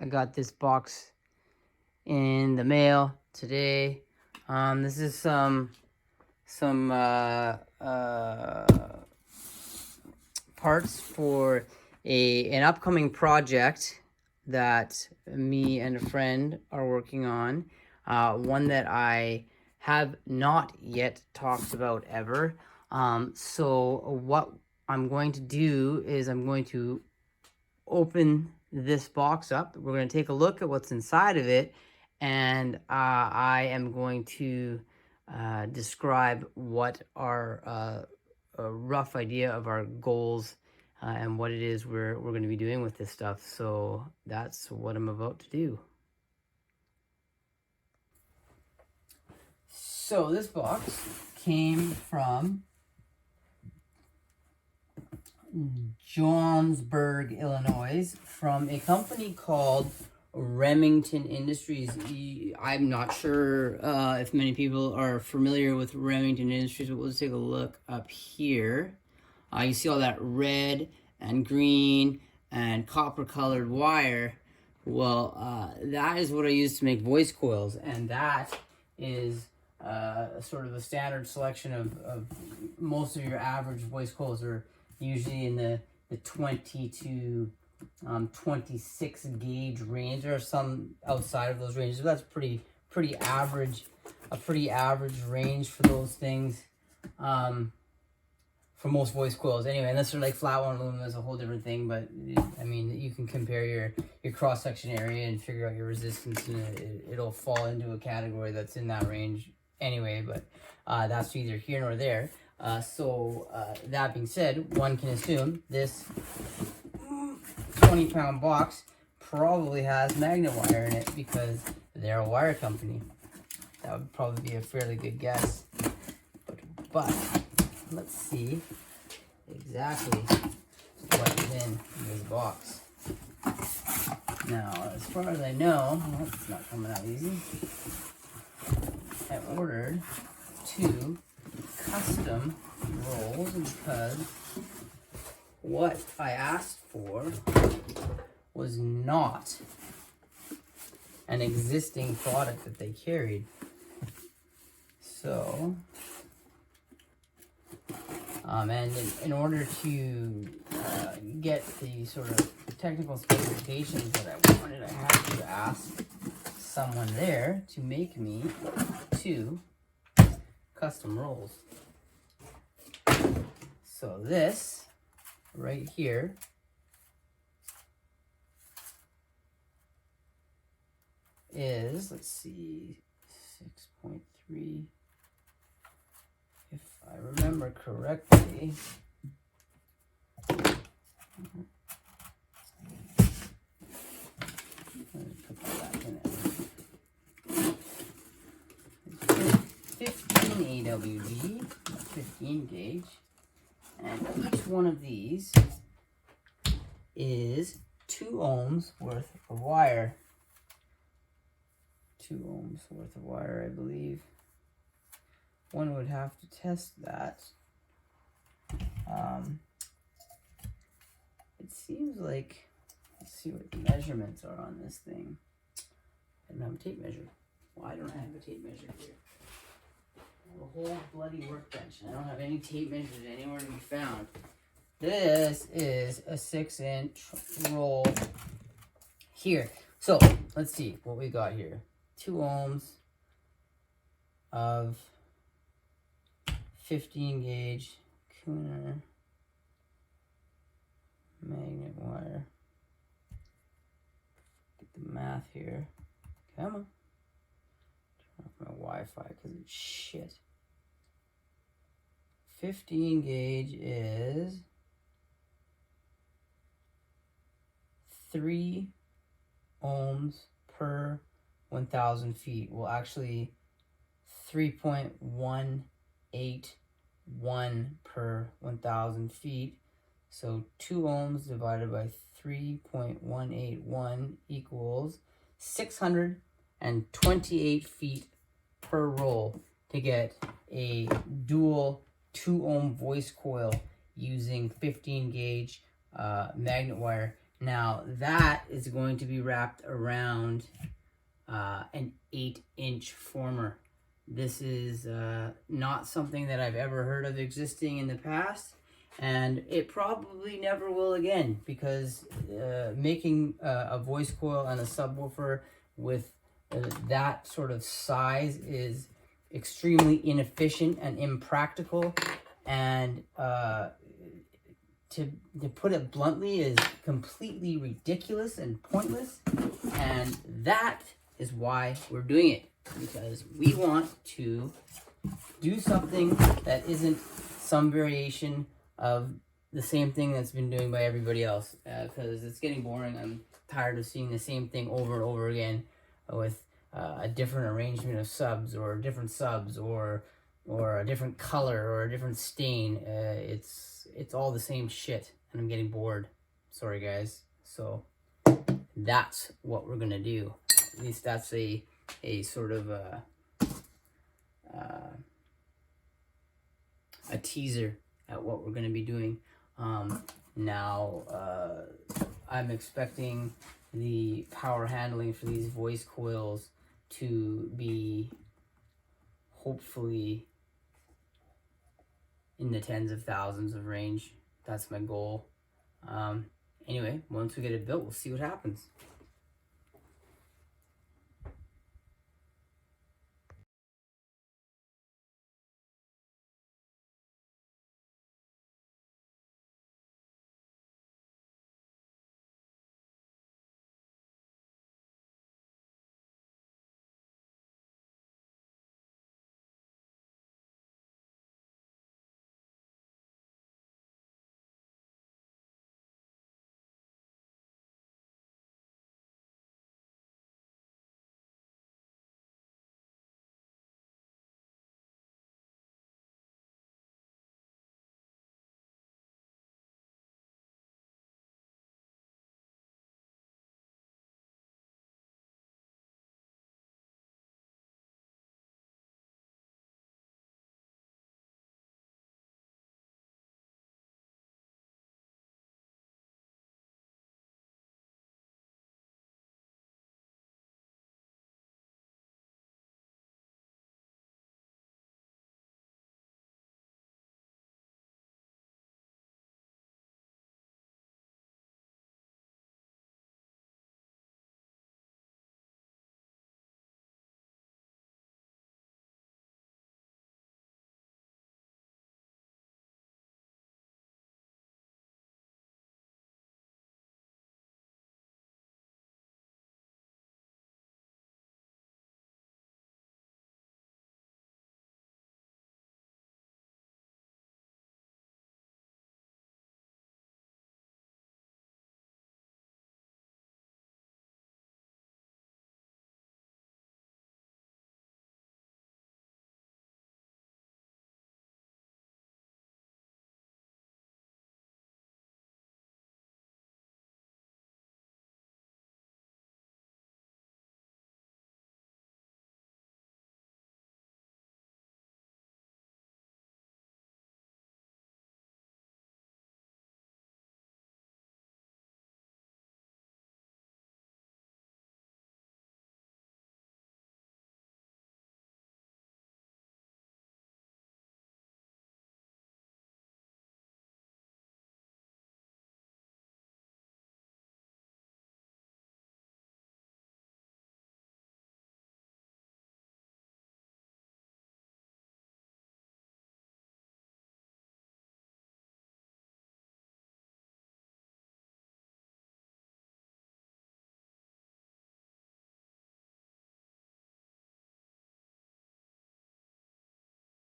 got this box in the mail today. This is some parts for an upcoming project that me and a friend are working on. One that I have not yet talked about ever. So what I'm going to do is I'm going to open this box up. We're going to take a look at what's inside of it, and I am going to describe what our a rough idea of our goals and what it is we're going to be doing with this stuff. So that's what I'm about to do. So this box came from Johnsburg, Illinois, from a company called Remington Industries. I'm not sure if many people are familiar with Remington Industries, but let's take a look up here. You see all that red and green and copper colored wire. Well, that is what I use to make voice coils, and that is sort of a standard selection of most of your average voice coils are usually in the 20 to 26 gauge range. There are some outside of those ranges, but that's pretty average, a pretty average range for those things, for most voice coils anyway, unless they're like flat one aluminum. That's a whole different thing. But I mean, you can compare your cross section area and figure out your resistance, and it'll fall into a category that's in that range anyway. But that's neither here nor there. So that being said, one can assume this 20-pound box probably has magnet wire in it because they're a wire company. That would probably be a fairly good guess. But let's see exactly what is in this box. Now, as far as I know, well, it's not coming out easy. I ordered 2 custom rolls because what I asked for was not an existing product that they carried. So, and in order to get the sort of technical specifications that I wanted, I had to ask someone there to make me 2 custom rolls. So this right here is, let's see, 6.3, if I remember correctly. Let me put that back in it. 15 AWG, 15 gauge, and each one of these is 2 ohms worth of wire. 2 ohms worth of wire, I believe. One would have to test that. It seems like, let's see what the measurements are on this thing. I don't have a tape measure. Why don't I have a tape measure here? I have a whole bloody workbench. I don't have any tape measures anywhere to be found. This is a 6-inch roll here. So let's see what we got here. 2 ohms of 15 gauge Kuhner magnet wire. Get the math here. Come on. Turn off my Wi-Fi because it's shit. 15 gauge is 3 ohms per 1,000 feet. Well, actually 3.181 per 1,000 feet. So 2 ohms divided by 3.181 equals 628 feet per roll to get a dual 2 ohm voice coil using 15 gauge magnet wire Now that is going to be wrapped around an 8-inch former. This is not something that I've ever heard of existing in the past, and it probably never will again, because making a voice coil and a subwoofer with that sort of size is extremely inefficient and impractical, and to put it bluntly, is completely ridiculous and pointless. And that is why we're doing it, because we want to do something that isn't some variation of the same thing that's been doing by everybody else, because it's getting boring. I'm tired of seeing the same thing over and over again with a different arrangement of subs, or different subs, or a different color, or a different stain. It's all the same shit, and I'm getting bored. Sorry, guys. So that's what we're gonna do. At least that's a sort of a teaser at what we're gonna be doing. Now I'm expecting the power handling for these voice coils to be hopefully in the tens of thousands of range. That's my goal. Anyway, once we get it built, we'll see what happens.